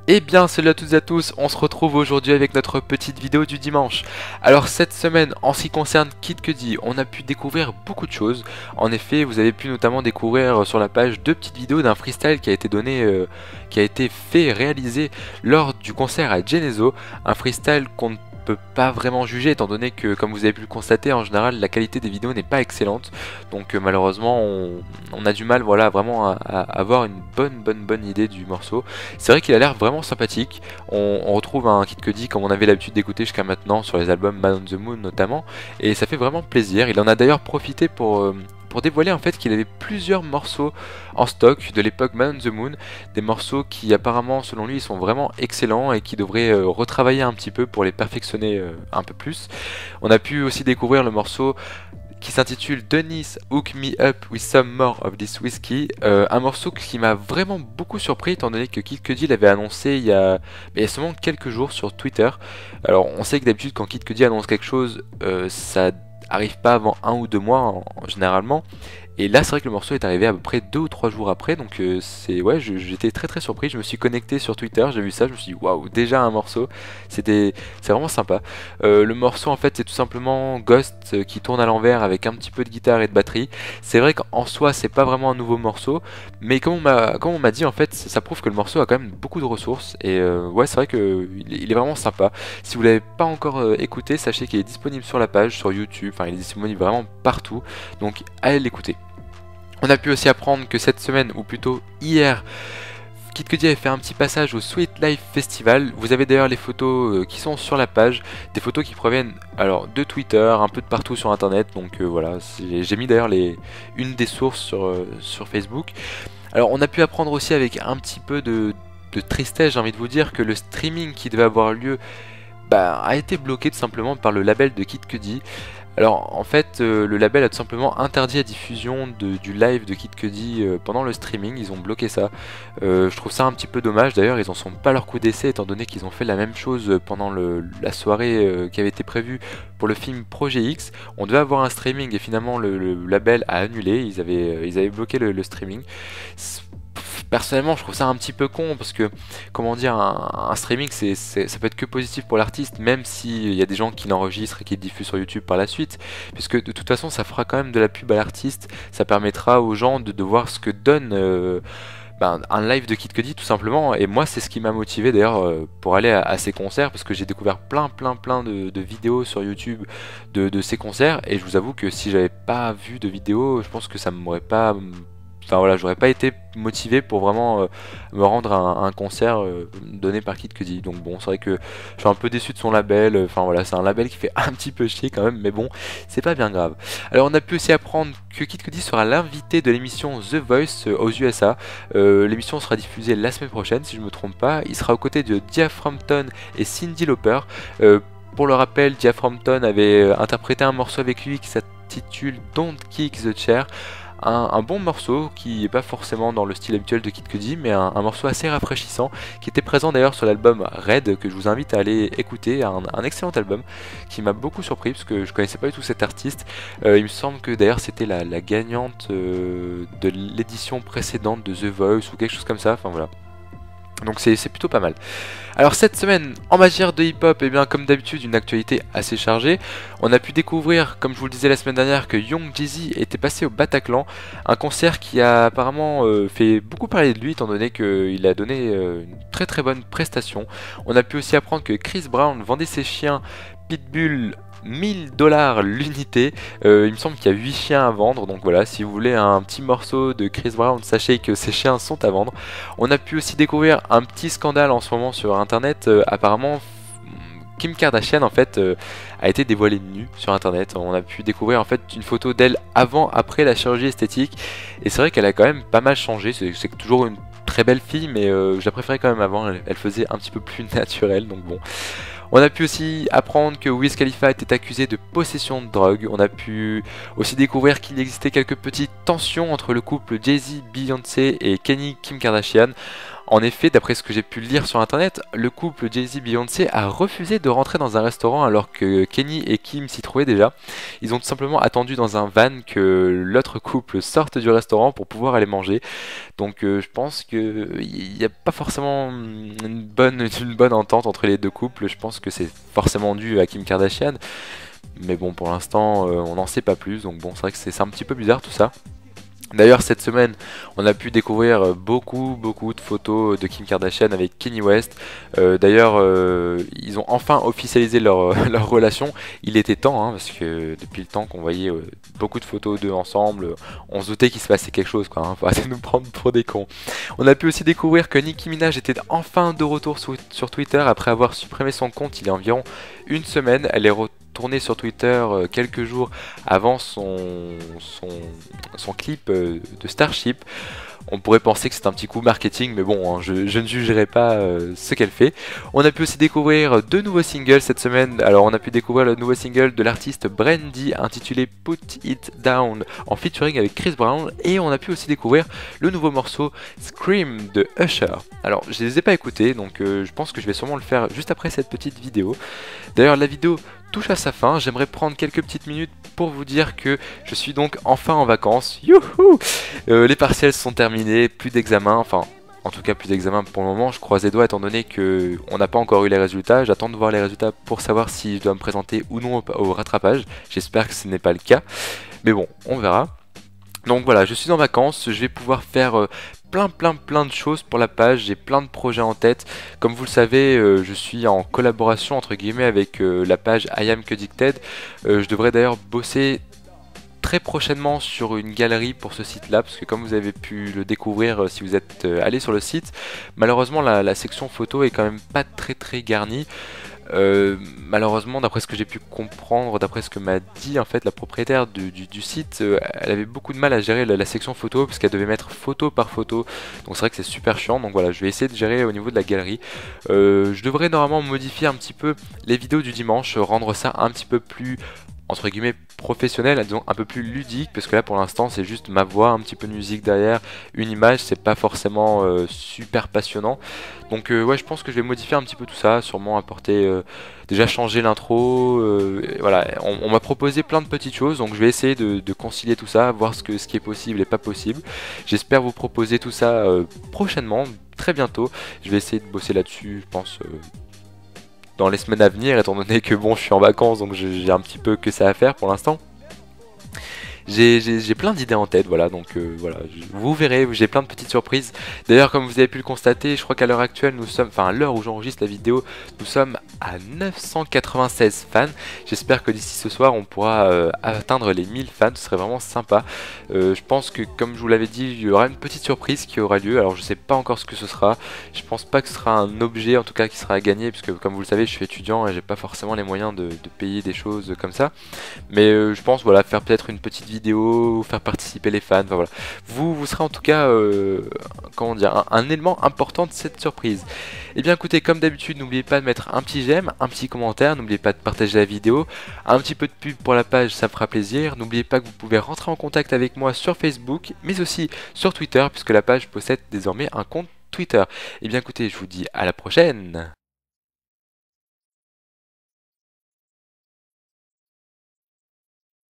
Eh bien, salut à toutes et à tous, on se retrouve aujourd'hui avec notre petite vidéo du dimanche. Alors cette semaine, en ce qui concerne Kid Cudi, on a pu découvrir beaucoup de choses. En effet, vous avez pu notamment découvrir sur la page deux petites vidéos d'un freestyle qui a été donné, qui a été fait, réalisé lors du concert à Genezo. Un freestyle qu'on ne peut pas vraiment juger étant donné que, comme vous avez pu le constater, en général la qualité des vidéos n'est pas excellente. Donc malheureusement, on a du mal, voilà, vraiment à avoir une bonne idée du morceau. C'est vrai qu'il a l'air vraiment sympathique. On retrouve un Kid Cudi comme on avait l'habitude d'écouter jusqu'à maintenant sur les albums Man on the Moon notamment, et ça fait vraiment plaisir. Il en a d'ailleurs profité pour dévoiler en fait qu'il avait plusieurs morceaux en stock de l'époque Man on the Moon, des morceaux qui apparemment selon lui sont vraiment excellents et qui devraient retravailler un petit peu pour les perfectionner un peu plus. On a pu aussi découvrir le morceau qui s'intitule Dennis Hook Me Up With Some More of This Whiskey, un morceau qui m'a vraiment beaucoup surpris étant donné que Kid Cudi l'avait annoncé il y a seulement quelques jours sur Twitter. Alors on sait que d'habitude quand Kid Cudi annonce quelque chose, ça arrive pas avant 1 ou 2 mois généralement. Et là c'est vrai que le morceau est arrivé à peu près 2 ou 3 jours après, donc j'étais très surpris. Je me suis connecté sur Twitter, j'ai vu ça, je me suis dit waouh, déjà un morceau, c'est vraiment sympa. Le morceau en fait c'est tout simplement Ghost qui tourne à l'envers avec un petit peu de guitare et de batterie. C'est vrai qu'en soi c'est pas vraiment un nouveau morceau, mais comme on m'a dit en fait ça prouve que le morceau a quand même beaucoup de ressources, et ouais c'est vrai que il est vraiment sympa. Si vous l'avez pas encore écouté, sachez qu'il est disponible sur la page, sur YouTube, enfin il est disponible vraiment partout, donc allez l'écouter. On a pu aussi apprendre que cette semaine, ou plutôt hier, Kid Cudi avait fait un petit passage au Sweet Life Festival. Vous avez d'ailleurs les photos qui sont sur la page, des photos qui proviennent alors de Twitter, un peu de partout sur internet, donc voilà, j'ai mis d'ailleurs une des sources sur Facebook. Alors on a pu apprendre aussi avec un petit peu de tristesse, j'ai envie de vous dire, que le streaming qui devait avoir lieu a été bloqué tout simplement par le label de Kid Cudi. Alors en fait le label a tout simplement interdit la diffusion du live de Kid Cudi pendant le streaming, ils ont bloqué ça. Je trouve ça un petit peu dommage, d'ailleurs ils en sont pas leur coup d'essai étant donné qu'ils ont fait la même chose pendant la soirée qui avait été prévue pour le film Projet X. On devait avoir un streaming et finalement le label a annulé, ils avaient bloqué le streaming. Personnellement je trouve ça un petit peu con parce que comment dire, un streaming ça peut être que positif pour l'artiste, même s'il y a des gens qui l'enregistrent et qui le diffusent sur YouTube par la suite, puisque de toute façon ça fera quand même de la pub à l'artiste, ça permettra aux gens de voir ce que donne un live de Kid Cudi tout simplement. Et moi c'est ce qui m'a motivé d'ailleurs pour aller à ces concerts, parce que j'ai découvert plein de vidéos sur YouTube de ces concerts, et je vous avoue que si j'avais pas vu de vidéos, je pense que ça m'aurait pas... Enfin voilà, j'aurais pas été motivé pour vraiment me rendre à un concert donné par Kid Cudi. Donc bon, c'est vrai que je suis un peu déçu de son label. Enfin voilà, c'est un label qui fait un petit peu chier quand même, mais bon, c'est pas bien grave. Alors on a pu aussi apprendre que Kid Cudi sera l'invité de l'émission The Voice aux USA. L'émission sera diffusée la semaine prochaine, si je me trompe pas. Il sera aux côtés de Dia Frampton et Cyndi Lauper. Pour le rappel, Dia Frampton avait interprété un morceau avec lui qui s'intitule Don't Kick the Chair. Un bon morceau qui n'est pas forcément dans le style habituel de Kid Cudi, mais un morceau assez rafraîchissant qui était présent d'ailleurs sur l'album Red, que je vous invite à aller écouter, un excellent album qui m'a beaucoup surpris parce que je connaissais pas du tout cet artiste. Il me semble que d'ailleurs c'était la gagnante de l'édition précédente de The Voice ou quelque chose comme ça, enfin voilà. Donc c'est plutôt pas mal. Alors cette semaine, en matière de hip-hop, et bien comme d'habitude, une actualité assez chargée. On a pu découvrir, comme je vous le disais la semaine dernière, que Young Jeezy était passé au Bataclan, un concert qui a apparemment fait beaucoup parler de lui, étant donné qu'il a donné une très bonne prestation. On a pu aussi apprendre que Chris Brown vendait ses chiens Pitbull 1000$ l'unité. Il me semble qu'il y a 8 chiens à vendre, donc voilà, si vous voulez un petit morceau de Chris Brown, sachez que ces chiens sont à vendre. On a pu aussi découvrir un petit scandale en ce moment sur internet. Apparemment Kim Kardashian en fait a été dévoilée nue sur internet. On a pu découvrir en fait une photo d'elle avant après la chirurgie esthétique, et c'est vrai qu'elle a quand même pas mal changé. C'est toujours une très belle fille, mais je la préférais quand même avant. Elle faisait un petit peu plus naturelle, donc bon. On a pu aussi apprendre que Wiz Khalifa était accusé de possession de drogue. On a pu aussi découvrir qu'il existait quelques petites tensions entre le couple Jay-Z, Beyoncé et Kenny Kim Kardashian. En effet, d'après ce que j'ai pu lire sur internet, le couple Jay-Z-Beyoncé a refusé de rentrer dans un restaurant alors que Kenny et Kim s'y trouvaient déjà. Ils ont tout simplement attendu dans un van que l'autre couple sorte du restaurant pour pouvoir aller manger. Donc je pense qu'il n'y a pas forcément une bonne entente entre les deux couples. Je pense que c'est forcément dû à Kim Kardashian. Mais bon, pour l'instant, on n'en sait pas plus. Donc bon, c'est vrai que c'est un petit peu bizarre tout ça. D'ailleurs, cette semaine, on a pu découvrir beaucoup de photos de Kim Kardashian avec Kanye West. D'ailleurs, ils ont enfin officialisé leur relation. Il était temps, hein, parce que depuis le temps qu'on voyait beaucoup de photos d'eux ensemble, on se doutait qu'il se passait quelque chose, quoi. Hein, faut arrêter de nous prendre pour des cons. On a pu aussi découvrir que Nicki Minaj était enfin de retour sur Twitter après avoir supprimé son compte il y a environ une semaine. Elle est retournée sur Twitter quelques jours avant son clip de Starship. On pourrait penser que c'est un petit coup marketing, mais bon, hein, je ne jugerai pas ce qu'elle fait. On a pu aussi découvrir deux nouveaux singles cette semaine. Alors, on a pu découvrir le nouveau single de l'artiste Brandy intitulé Put It Down en featuring avec Chris Brown. Et on a pu aussi découvrir le nouveau morceau Scream de Usher. Alors, je ne les ai pas écoutés, donc je pense que je vais sûrement le faire juste après cette petite vidéo. D'ailleurs, la vidéo touche à sa fin. J'aimerais prendre quelques petites minutes pour vous dire que je suis donc enfin en vacances. Youhou! Les partiels sont terminés, plus d'examen, enfin en tout cas plus d'examen pour le moment. Je croise les doigts étant donné que on n'a pas encore eu les résultats. J'attends de voir les résultats pour savoir si je dois me présenter ou non au rattrapage. J'espère que ce n'est pas le cas, mais bon, on verra. Donc voilà, je suis en vacances, je vais pouvoir faire plein de choses pour la page, j'ai plein de projets en tête. Comme vous le savez, je suis en collaboration entre guillemets avec la page I Am Addicted. Je devrais d'ailleurs bosser très prochainement sur une galerie pour ce site là, parce que comme vous avez pu le découvrir si vous êtes allé sur le site, malheureusement la section photo est quand même pas très garnie. Malheureusement, d'après ce que j'ai pu comprendre, d'après ce que m'a dit en fait la propriétaire du site, elle avait beaucoup de mal à gérer la section photo parce qu'elle devait mettre photo par photo. Donc c'est vrai que c'est super chiant. Donc voilà, je vais essayer de gérer au niveau de la galerie. Je devrais normalement modifier un petit peu les vidéos du dimanche, rendre ça un petit peu plus entre guillemets professionnel, disons un peu plus ludique, parce que là pour l'instant c'est juste ma voix, un petit peu de musique derrière, une image, c'est pas forcément super passionnant. Donc ouais, je pense que je vais modifier un petit peu tout ça, sûrement apporter, déjà changer l'intro, voilà, on m'a proposé plein de petites choses, donc je vais essayer de concilier tout ça, voir ce qui est possible et pas possible. J'espère vous proposer tout ça prochainement, très bientôt. Je vais essayer de bosser là-dessus, je pense dans les semaines à venir, étant donné que bon, je suis en vacances, donc j'ai un petit peu que ça à faire pour l'instant. J'ai plein d'idées en tête, voilà, donc voilà, vous verrez, j'ai plein de petites surprises. D'ailleurs, comme vous avez pu le constater, je crois qu'à l'heure actuelle, nous sommes, enfin à l'heure où j'enregistre la vidéo, nous sommes à 996 fans. J'espère que d'ici ce soir, on pourra atteindre les 1000 fans, ce serait vraiment sympa. Je pense que, comme je vous l'avais dit, il y aura une petite surprise qui aura lieu. Alors, je sais pas encore ce que ce sera. Je pense pas que ce sera un objet, en tout cas, qui sera à gagner, puisque comme vous le savez, je suis étudiant et j'ai pas forcément les moyens de payer des choses comme ça. Mais je pense, voilà, faire peut-être une petite vidéo, faire participer les fans, enfin voilà. Vous serez en tout cas, comment dire, un élément important de cette surprise. Et bien écoutez, comme d'habitude, n'oubliez pas de mettre un petit j'aime, un petit commentaire, n'oubliez pas de partager la vidéo, un petit peu de pub pour la page, ça me fera plaisir. N'oubliez pas que vous pouvez rentrer en contact avec moi sur Facebook, mais aussi sur Twitter, puisque la page possède désormais un compte Twitter. Et bien écoutez, je vous dis à la prochaine.